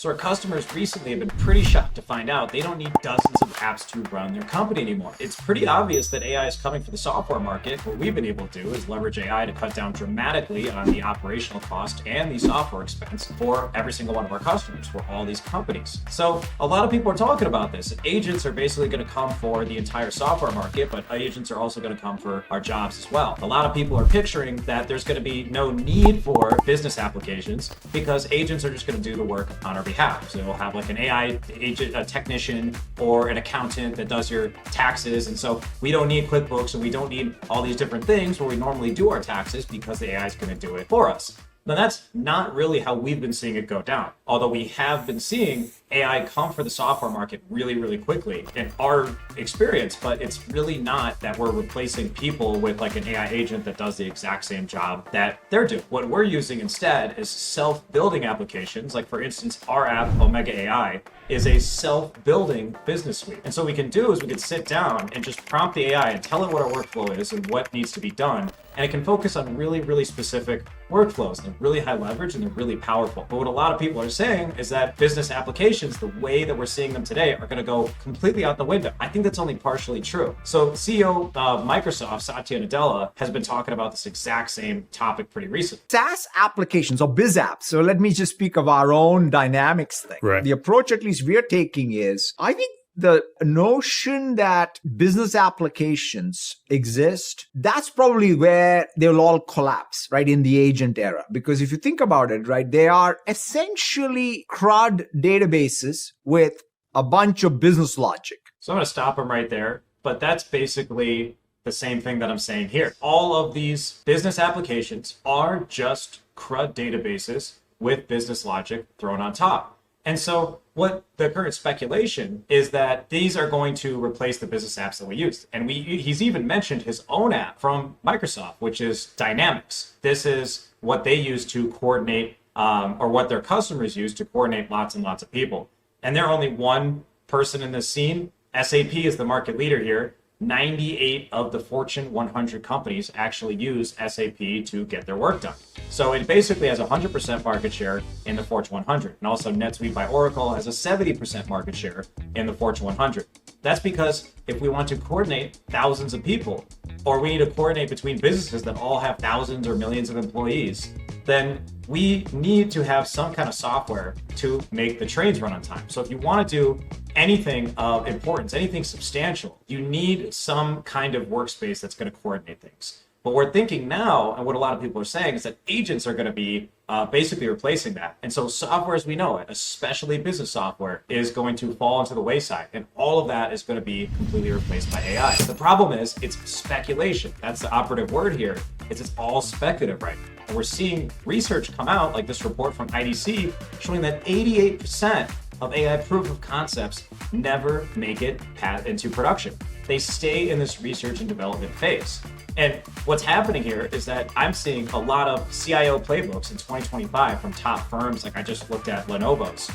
So our customers recently have been pretty shocked to find out they don't need dozens of apps to run their company anymore. It's pretty obvious that AI is coming for the software market. What we've been able to do is leverage AI to cut down dramatically on the operational cost and the software expense for every single one of our customers, for all these companies. So a lot of people are talking about this. Agents are basically going to come for the entire software market, but agents are also going to come for our jobs as well. A lot of people are picturing that there's going to be no need for business applications because agents are just going to do the work on our behalf. So we'll have like an AI agent, a technician, or an accountant that does your taxes. And so we don't need QuickBooks and we don't need all these different things where we normally do our taxes because the AI is going to do it for us. Now, that's not really how we've been seeing it go down, although we have been seeing AI come for the software market really, really quickly in our experience, but it's really not that we're replacing people with like an AI agent that does the exact same job that they're doing. What we're using instead is self-building applications. Like for instance, our app, Omega AI, is a self-building business suite. And so what we can do is we can sit down and just prompt the AI and tell it what our workflow is and what needs to be done. And it can focus on really, really specific workflows. They're really high leverage and they're really powerful. But what a lot of people are saying is that business applications, the way that we're seeing them today, are going to go completely out the window. I think that's only partially true. So CEO of Microsoft, Satya Nadella, has been talking about this exact same topic pretty recently. SaaS applications or biz apps. So let me just speak of our own dynamics thing. Right. The approach at least we're taking is, I think the notion that business applications exist, that's probably where they'll all collapse, right, in the agent era. Because if you think about it, right, they are essentially CRUD databases with a bunch of business logic. So I'm going to stop him right there, but that's basically the same thing that I'm saying here. All of these business applications are just CRUD databases with business logic thrown on top. And so what the current speculation is that these are going to replace the business apps that we use. And he's even mentioned his own app from Microsoft, which is Dynamics. This is what they use to coordinate, or what their customers use to coordinate lots and lots of people. And they're only one person in this scene. SAP is the market leader here. 98 of the Fortune 100 companies actually use SAP to get their work done. So it basically has 100% market share in the Fortune 100. And also NetSuite by Oracle has a 70% market share in the Fortune 100. That's because if we want to coordinate thousands of people, or we need to coordinate between businesses that all have thousands or millions of employees, then we need to have some kind of software to make the trains run on time. So if you want to do anything of importance, anything substantial, you need some kind of workspace that's going to coordinate things. But we're thinking now, and what a lot of people are saying, is that agents are going to be basically replacing that. And so software as we know it, especially business software, is going to fall into the wayside. And all of that is going to be completely replaced by AI. The problem is it's speculation. That's the operative word here. It's all speculative right now. And we're seeing research come out, like this report from IDC, showing that 88% of AI proof of concepts never make it into production. They stay in this research and development phase. And what's happening here is that I'm seeing a lot of CIO playbooks in 2025 from top firms, like I just looked at Lenovo's,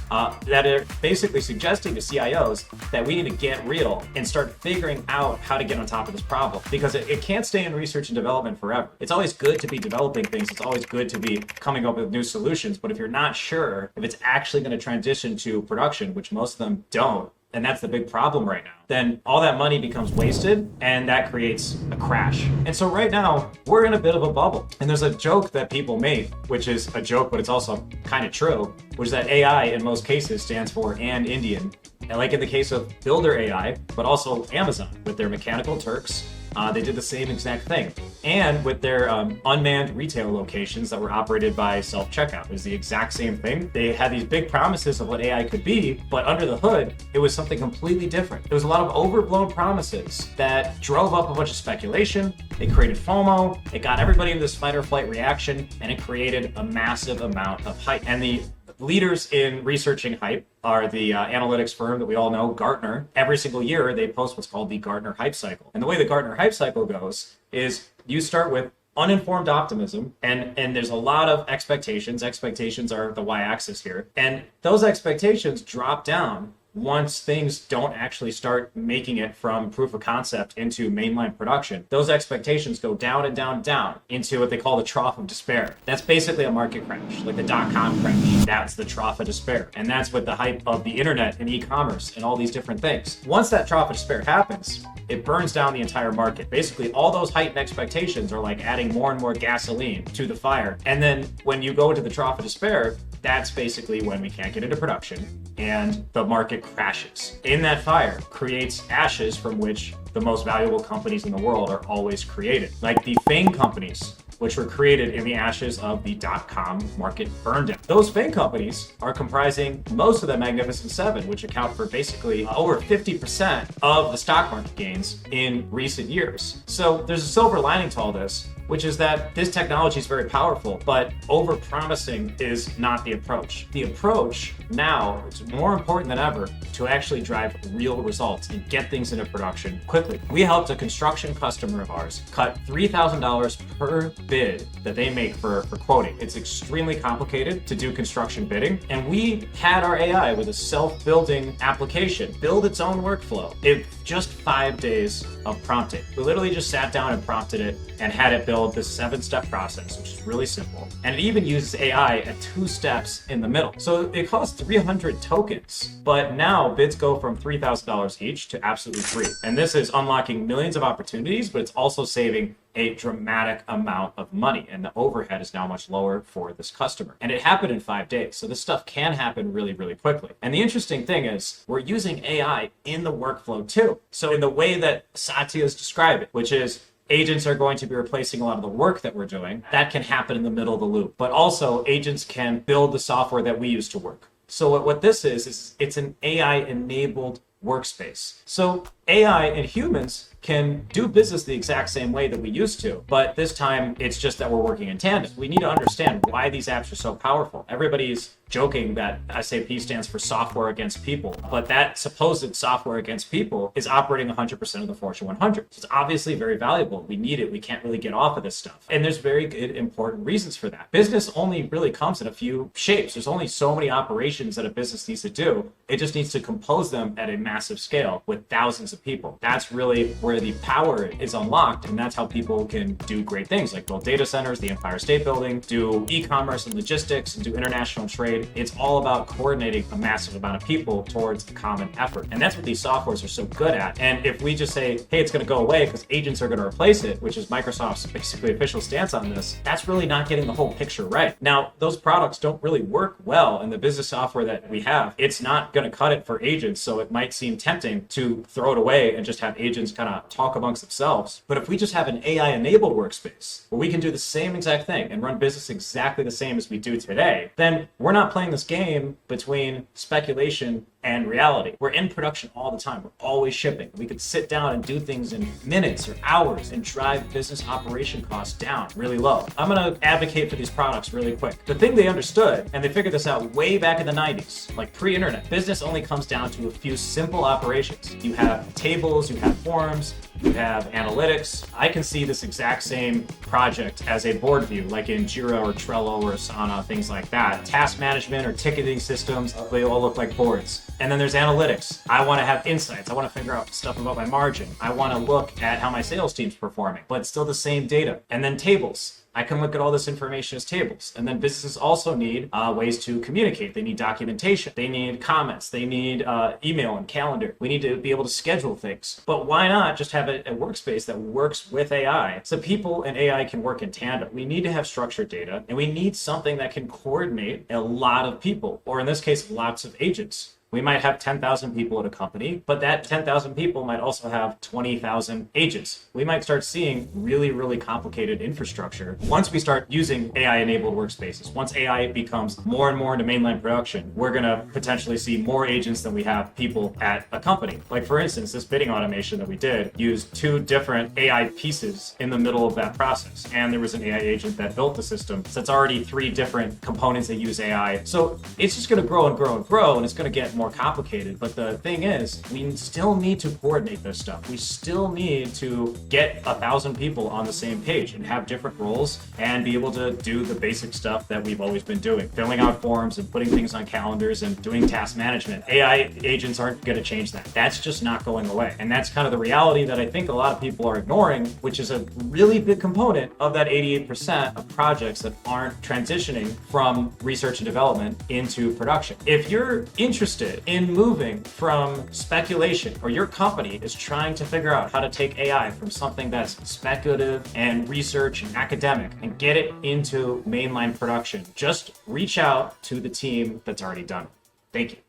that are basically suggesting to CIOs that we need to get real and start figuring out how to get on top of this problem, because it can't stay in research and development forever. It's always good to be developing things. It's always good to be coming up with new solutions. But if you're not sure if it's actually going to transition to production, which most of them don't, and that's the big problem right now, then all that money becomes wasted and that creates a crash. And so right now we're in a bit of a bubble. And there's a joke that people make, which is a joke, but it's also kind of true, which is that AI in most cases stands for and Indian. And like in the case of Builder AI, but also Amazon with their Mechanical Turks, they did the same exact thing. And with their unmanned retail locations that were operated by self-checkout, it was the exact same thing. They had these big promises of what AI could be, but under the hood, it was something completely different. There was a lot of overblown promises that drove up a bunch of speculation. It created FOMO. It got everybody into this fight or flight reaction, and it created a massive amount of hype. And the leaders in researching hype are the analytics firm that we all know, Gartner. Every single year, they post what's called the Gartner hype cycle. And the way the Gartner hype cycle goes is you start with uninformed optimism, and there's a lot of expectations. Expectations are the y-axis here. And those expectations drop down once things don't actually start making it from proof of concept into mainline production, those expectations go down and down and down into what they call the trough of despair. That's basically a market crash, like the dot-com crash. That's the trough of despair. And that's with the hype of the internet and e-commerce and all these different things. Once that trough of despair happens, it burns down the entire market. Basically, all those heightened expectations are like adding more and more gasoline to the fire. And then when you go into the trough of despair, that's basically when we can't get into production and the market crashes. In that fire creates ashes from which the most valuable companies in the world are always created. Like the FANG companies, which were created in the ashes of the dot-com market burn down. Those FANG companies are comprising most of the Magnificent Seven, which account for basically over 50% of the stock market gains in recent years. So there's a silver lining to all this, which is that this technology is very powerful, but over-promising is not the approach. The approach now is more important than ever to actually drive real results and get things into production quickly. We helped a construction customer of ours cut $3,000 per bid that they make for quoting. It's extremely complicated to do construction bidding, and we had our AI with a self-building application build its own workflow in just 5 days of prompting. We literally just sat down and prompted it and had it build this 7-step process, which is really simple. And it even uses AI at 2 steps in the middle. So it costs 300 tokens, but now bids go from $3,000 each to absolutely free. And this is unlocking millions of opportunities, but it's also saving a dramatic amount of money, and the overhead is now much lower for this customer. And it happened in 5 days. So this stuff can happen really, really quickly. And the interesting thing is we're using AI in the workflow too. So in the way that Satya's described it, which is agents are going to be replacing a lot of the work that we're doing, that can happen in the middle of the loop. But also agents can build the software that we use to work. So what this is it's an AI-enabled workspace. So AI and humans can do business the exact same way that we used to, but this time it's just that we're working in tandem. We need to understand why these apps are so powerful. Everybody's joking that SAP stands for software against people, but that supposed software against people is operating 100% of the Fortune 100. So it's obviously very valuable. We need it. We can't really get off of this stuff. And there's very good, important reasons for that. Business only really comes in a few shapes. There's only so many operations that a business needs to do. It just needs to compose them at a massive scale with thousands of people. That's really where the power is unlocked, and that's how people can do great things like build data centers, the Empire State Building, do e-commerce and logistics, and do international trade. It's all about coordinating a massive amount of people towards a common effort. And that's what these softwares are so good at. And if we just say, hey, it's going to go away because agents are going to replace it, which is Microsoft's basically official stance on this, that's really not getting the whole picture right. Now, those products don't really work well in the business software that we have. It's not going to cut it for agents, so it might seem tempting to throw it away and just have agents kind of talk amongst themselves. But if we just have an AI-enabled workspace where we can do the same exact thing and run business exactly the same as we do today, then we're not playing this game between speculation and reality. We're in production all the time. We're always shipping. We could sit down and do things in minutes or hours and drive business operation costs down really low. I'm going to advocate for these products really quick. The thing they understood, and they figured this out way back in the 90s, like pre-internet, business only comes down to a few simple operations. You have tables, you have forms, you have analytics. I can see this exact same project as a board view, like in Jira or Trello or Asana, things like that. Task management or ticketing systems, they all look like boards. And then there's analytics. I want to have insights. I want to figure out stuff about my margin. I want to look at how my sales team's performing, but it's still the same data. And then tables. I can look at all this information as tables. And then businesses also need ways to communicate. They need documentation. They need comments. They need email and calendar. We need to be able to schedule things. But why not just have a workspace that works with AI so people and AI can work in tandem? We need to have structured data, and we need something that can coordinate a lot of people, or in this case, lots of agents. We might have 10,000 people at a company, but that 10,000 people might also have 20,000 agents. We might start seeing really, really complicated infrastructure. Once we start using AI-enabled workspaces, once AI becomes more and more into mainline production, we're going to potentially see more agents than we have people at a company. Like for instance, this bidding automation that we did used 2 different AI pieces in the middle of that process. And there was an AI agent that built the system. So it's already 3 different components that use AI. So it's just going to grow and grow and grow, and it's going to get more complicated. But the thing is, we still need to coordinate this stuff. We still need to get 1,000 people on the same page and have different roles and be able to do the basic stuff that we've always been doing, filling out forms and putting things on calendars and doing task management. AI agents aren't going to change that. That's just not going away. And that's kind of the reality that I think a lot of people are ignoring, which is a really big component of that 88% of projects that aren't transitioning from research and development into production. If you're interested in moving from speculation, or your company is trying to figure out how to take AI from something that's speculative and research and academic and get it into mainline production, just reach out to the team that's already done it. Thank you.